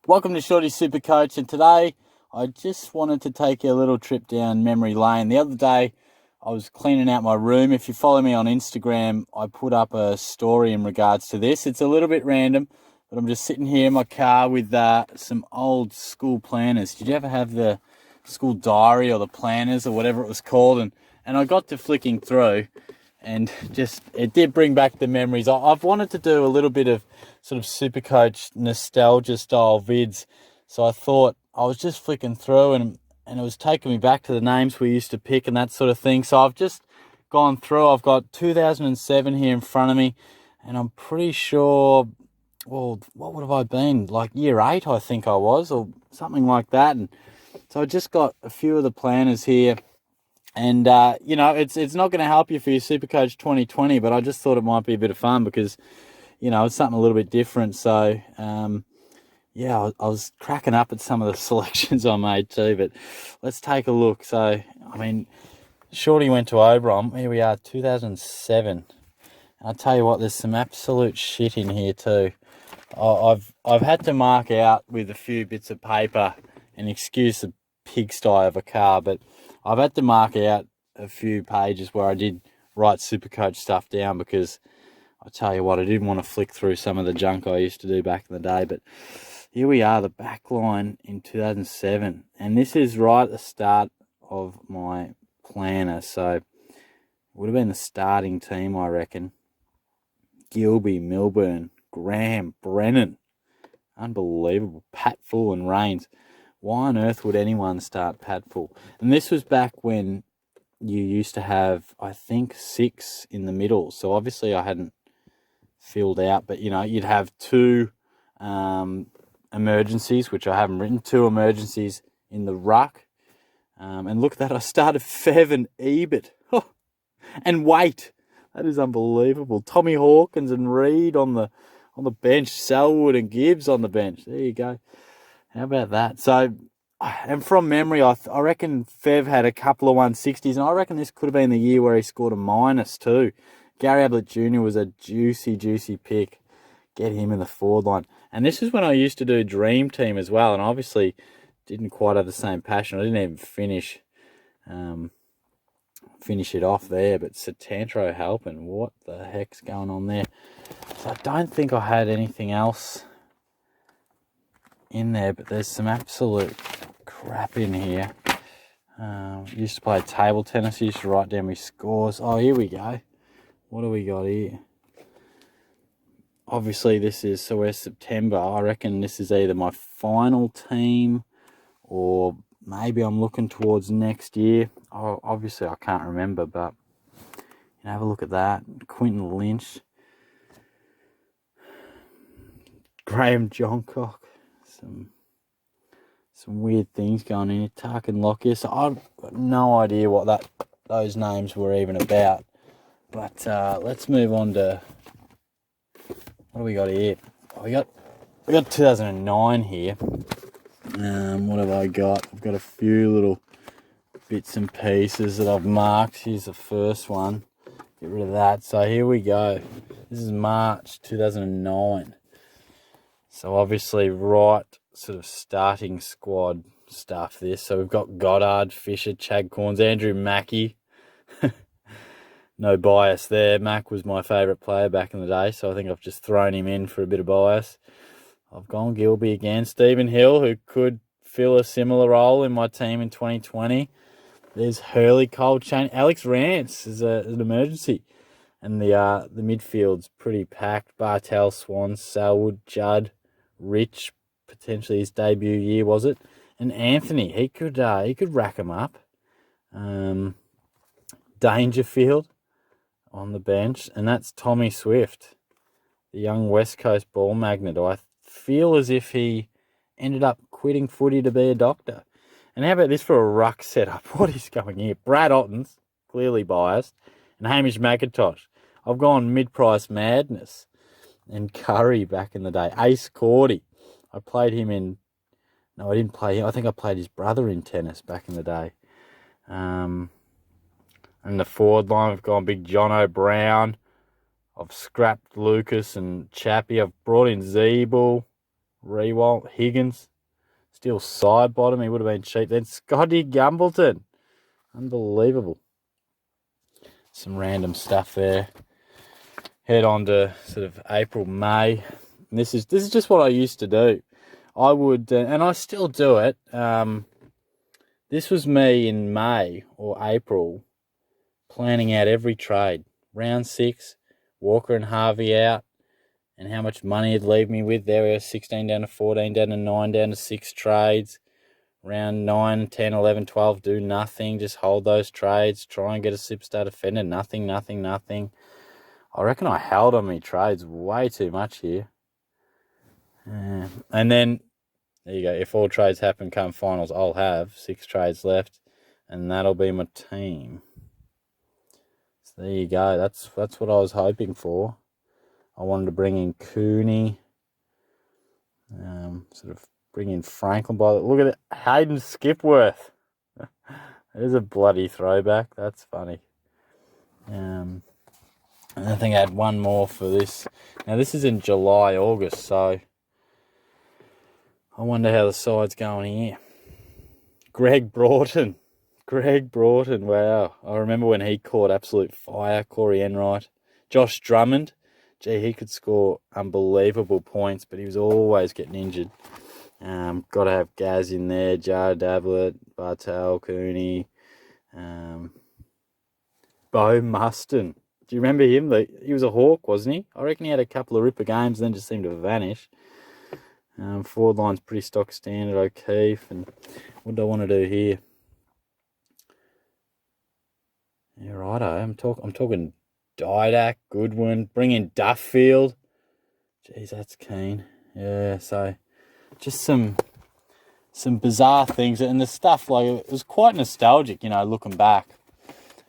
Welcome to Shorty SuperCoach, and today I just wanted to take you a little trip down memory lane. The other day I was cleaning out my room. If you follow me on Instagram, I put up a story in regards to this. It's a little bit random, but I'm just sitting here in my car with some old school planners. Did you ever have the school diary or the planners or whatever it was called? And I got to flicking through, and just it did bring back the memories. I've wanted to do a little bit of sort of SuperCoach nostalgia style vids, so I thought I was just flicking through and it was taking me back to the names we used to pick and that sort of thing. So I've just gone through. I've got 2007 here in front of me, and I'm pretty sure, well, what would have I been, like year 8 I think I was, or something like that. And so I just got a few of the planners here. And, it's not going to help you for your SuperCoach 2020, but I just thought it might be a bit of fun because, it's something a little bit different. So, I was cracking up at some of the selections I made too, but let's take a look. So, Shorty went to Oberon. Here we are, 2007. I'll tell you what, there's some absolute shit in here too. I've had to mark out with a few bits of paper, and excuse the pigsty of a car, but I've had to mark out a few pages where I did write SuperCoach stuff down because I tell you what, I didn't want to flick through some of the junk I used to do back in the day. But here we are, the back line in 2007, and this is right at the start of my planner, so it would have been the starting team, I reckon. Gilby, Milburn, Graham, Brennan, unbelievable, Patfull and Rains. Why on earth would anyone start Patfull? And this was back when you used to have, I think, 6 in the middle. So obviously I hadn't filled out, but you'd have 2 emergencies, which I haven't written, 2 emergencies in the ruck. And look at that, I started Fev and Ebert. Oh, and Wait. That is unbelievable. Tommy Hawkins and Reed on the bench, Selwood and Gibbs on the bench. There you go. How about that? So, and from memory, I reckon Fev had a couple of 160s, and I reckon this could have been the year where he scored a minus too. Gary Ablett Jr. was a juicy pick. Get him in the forward line. And this is when I used to do Dream Team as well, and obviously didn't quite have the same passion. I didn't even finish it off there, but Satantro helping. What the heck's going on there? So I don't think I had anything else in there, but there's some absolute crap in here. Used to play table tennis, used to write down my scores. Oh, here we go. What do we got here? Obviously so we're September. I reckon this is either my final team or maybe I'm looking towards next year. Oh, obviously I can't remember, but have a look at that. Quinton Lynch, Graham Johncock. Some weird things going in here. Tarkin Lockyer. So I've got no idea what those names were even about. But let's move on to what do we got here? We got 2009 here. What have I got? I've got a few little bits and pieces that I've marked. Here's the first one. Get rid of that. So here we go. This is March 2009. So obviously right sort of starting squad stuff this. So we've got Goddard, Fisher, Chad Corns, Andrew Mackey. No bias there. Mack was my favourite player back in the day, so I think I've just thrown him in for a bit of bias. I've gone Gilby again. Stephen Hill, who could fill a similar role in my team in 2020. There's Hurley, Cold Chain. Alex Rance is an emergency. And the midfield's pretty packed. Bartel, Swan, Selwood, Judd, Rich, potentially his debut year, was it? And Anthony, he could rack him up. Dangerfield on the bench, and that's Tommy Swift, the young West Coast ball magnet. I feel as if he ended up quitting footy to be a doctor. And how about this for a ruck setup? What is going here? Brad Ottens, clearly biased, and Hamish McIntosh. I've gone mid-price madness. And Curry back in the day. Ace Cordy. I played him in... No, I didn't play him. I think I played his brother in tennis back in the day. And the forward line, we've gone big Jono Brown. I've scrapped Lucas and Chappie. I've brought in Zeeble. Rewalt, Higgins, still side bottom. He would have been cheap. Then Scotty Gumbleton. Unbelievable. Some random stuff there. Head on to sort of April, May. And this is just what I used to do. I would, and I still do it. This was me in May or April, planning out every trade. Round 6, Walker and Harvey out, and how much money it'd leave me with. There we are, 16 down to 14, down to 9, down to 6 trades. Round 9, 10, 11, 12, do nothing. Just hold those trades. Try and get a superstar defender. Nothing. I reckon I held on me trades way too much here. And then, there you go. If all trades happen come finals, I'll have 6 trades left. And that'll be my team. So there you go. That's what I was hoping for. I wanted to bring in Cooney. Sort of bring in Franklin. Look at it. Hayden Skipworth. There's a bloody throwback. That's funny. And I think I had one more for this. Now, this is in July, August, so I wonder how the side's going here. Greg Broughton. Wow. I remember when he caught absolute fire. Corey Enright. Josh Drummond. Gee, he could score unbelievable points, but he was always getting injured. Got to have Gaz in there. Jared Dablett, Bartel, Cooney. Bo Muston. Do you remember him? He was a hawk, wasn't he? I reckon he had a couple of ripper games and then just seemed to vanish. Forward line's pretty stock standard. O'Keefe. And what do I want to do here? Yeah, righto. I'm talking Didak, Goodwin. Bring in Duffield. Jeez, that's keen. Yeah, so just some bizarre things. And the stuff, like, it was quite nostalgic, looking back.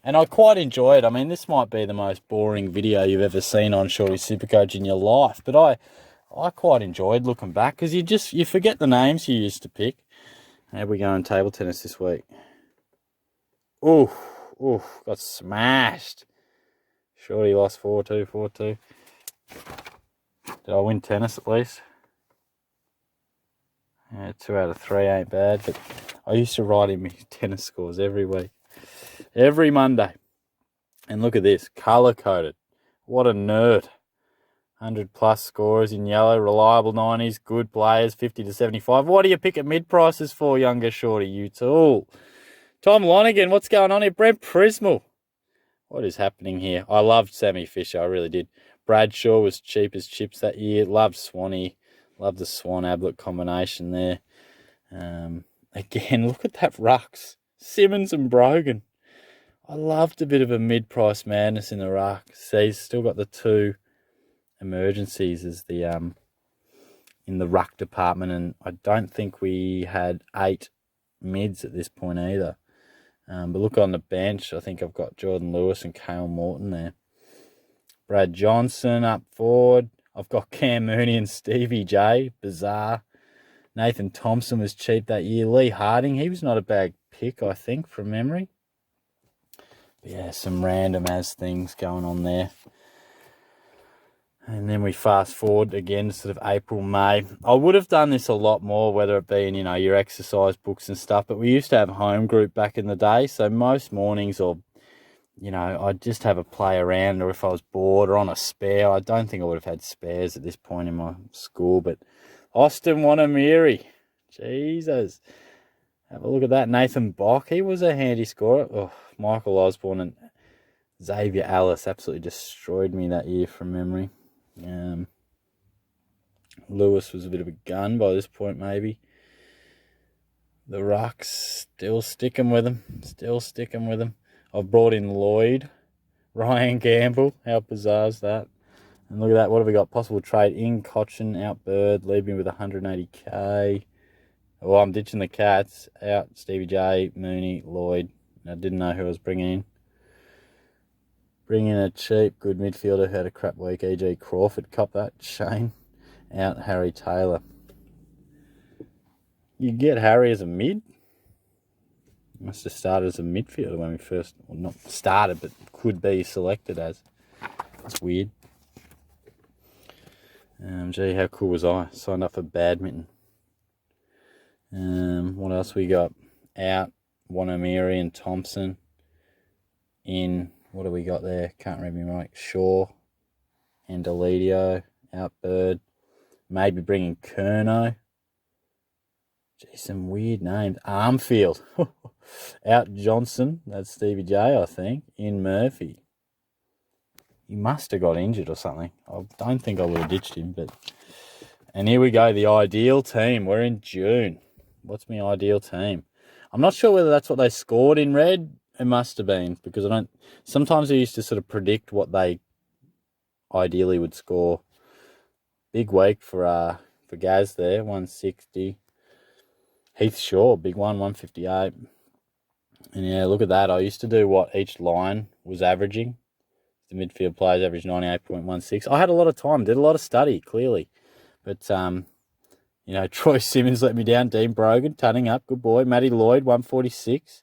And I quite enjoy it. I mean, this might be the most boring video you've ever seen on Shorty SuperCoach in your life, but I quite enjoyed looking back because you forget the names you used to pick. How we go in table tennis this week? Ooh, got smashed. Shorty lost 4-2, 4-2. Did I win tennis at least? Yeah, 2 out of 3 ain't bad, but I used to write in my tennis scores every week. Every Monday. And look at this, colour-coded. What a nerd. 100-plus scorers in yellow, reliable 90s, good players, 50 to 75. What do you pick at mid-prices for, younger Shorty, you tool? Tom Lonigan, what's going on here? Brent Prismal. What is happening here? I loved Sammy Fisher, I really did. Bradshaw was cheap as chips that year. Loved Swanee. Loved the Swan-Ablett combination there. Again, look at that rucks. Simmons and Brogan. I loved a bit of a mid-price madness in the ruck. See, he's still got the 2 emergencies as the in the ruck department, and I don't think we had 8 mids at this point either. But look on the bench, I think I've got Jordan Lewis and Cale Morton there. Brad Johnson up forward. I've got Cam Mooney and Stevie J. Bizarre. Nathan Thompson was cheap that year. Lee Harding, he was not a bad pick, I think, from memory. But yeah, some random as things going on there. And then we fast forward again to sort of April, May. I would have done this a lot more, whether it be in, your exercise books and stuff, but we used to have home group back in the day. So most mornings or, I'd just have a play around, or if I was bored or on a spare. I don't think I would have had spares at this point in my school, but Austin Wanamiri. Jesus. Have a look at that. Nathan Bock, he was a handy scorer. Oh, Michael Osborne and Xavier Alice absolutely destroyed me that year from memory. Lewis was a bit of a gun by this point, maybe. The rucks, still sticking with him. I've brought in Lloyd, Ryan Gamble. How bizarre is that? And look at that. What have we got? Possible trade in Cochin, out Bird, leave me with 180k. Well, I'm ditching the Cats. Out Stevie J, Mooney, Lloyd. I didn't know who I was bringing in. Bring in a cheap, good midfielder who had a crap week. E.G. Crawford, cop that. Shane. Out Harry Taylor. You get Harry as a mid? Must have started as a midfielder when we first... Well, not started, but could be selected as. That's weird. Gee, how cool was I? Signed up for badminton. What else we got? Out, Wanamiri and Thompson. In, what do we got there? Can't remember right. Shaw and Deledio. Out Bird. Maybe bringing Kerno. Gee, some weird names. Armfield. Out Johnson. That's Stevie J, I think. In Murphy. He must have got injured or something. I don't think I would have ditched him. And here we go, the ideal team. We're in June. What's my ideal team? I'm not sure whether that's what they scored in red. It must have been, because I don't. Sometimes I used to sort of predict what they ideally would score. Big week for Gaz there, 160. Heath Shaw, big one, 158. And yeah, look at that. I used to do what each line was averaging. The midfield players averaged 98.16. I had a lot of time, did a lot of study, clearly. But, Troy Simmons let me down. Dean Brogan, turning up, good boy. Matty Lloyd, 146.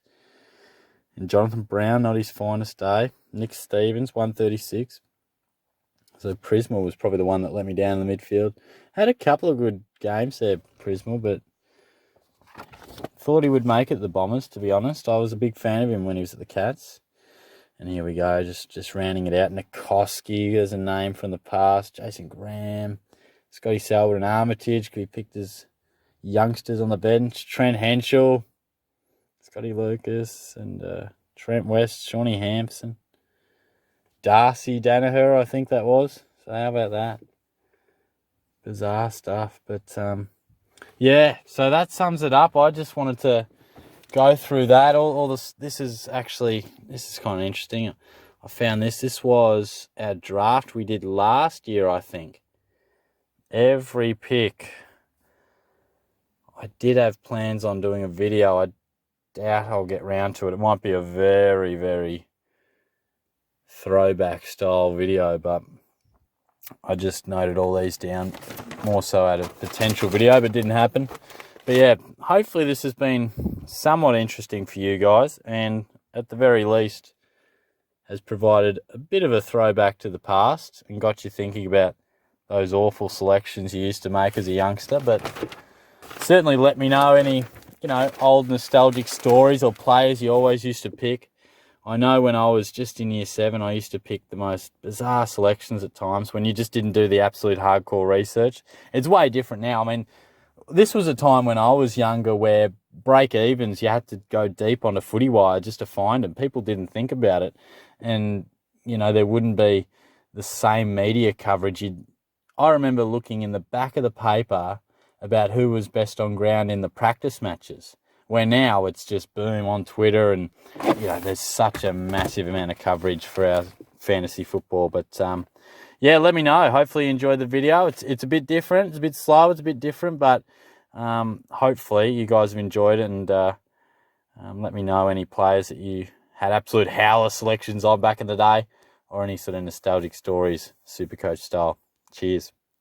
And Jonathan Brown, not his finest day. Nick Stevens, 136. So Prismal was probably the one that let me down in the midfield. Had a couple of good games there, Prismal, but thought he would make it, the Bombers, to be honest. I was a big fan of him when he was at the Cats. And here we go, just rounding it out. Nikoski, there's a name from the past. Jason Graham. Scotty Selwood and Armitage. Could he picked his youngsters on the bench? Trent Henschel. Scotty Lucas. And Trent West. Shawnee Hampson. Darcy Danaher, I think that was. So how about that? Bizarre stuff. But, yeah, so that sums it up. I just wanted to go through that. All this is kind of interesting. I found this. This was our draft we did last year, I think. Every pick. I did have plans on doing a video. I doubt I'll get round to it. It might be a very, very throwback style video, but I just noted all these down more so out of potential video, but it didn't happen. But yeah, hopefully this has been somewhat interesting for you guys, and at the very least has provided a bit of a throwback to the past and got you thinking about those awful selections you used to make as a youngster. But certainly let me know any, old nostalgic stories or players you always used to pick. I know when I was just in year 7, I used to pick the most bizarre selections at times when you just didn't do the absolute hardcore research. It's way different now. I mean, this was a time when I was younger where break-evens, you had to go deep on a footy wire just to find them. People didn't think about it. And, there wouldn't be the same media coverage. I remember looking in the back of the paper about who was best on ground in the practice matches, where now it's just boom on Twitter and, there's such a massive amount of coverage for our fantasy football. But, yeah, let me know. Hopefully you enjoyed the video. It's a bit different. It's a bit slow. It's a bit different, but hopefully you guys have enjoyed it, and let me know any players that you had absolute howler selections of back in the day, or any sort of nostalgic stories, SuperCoach style. Cheers.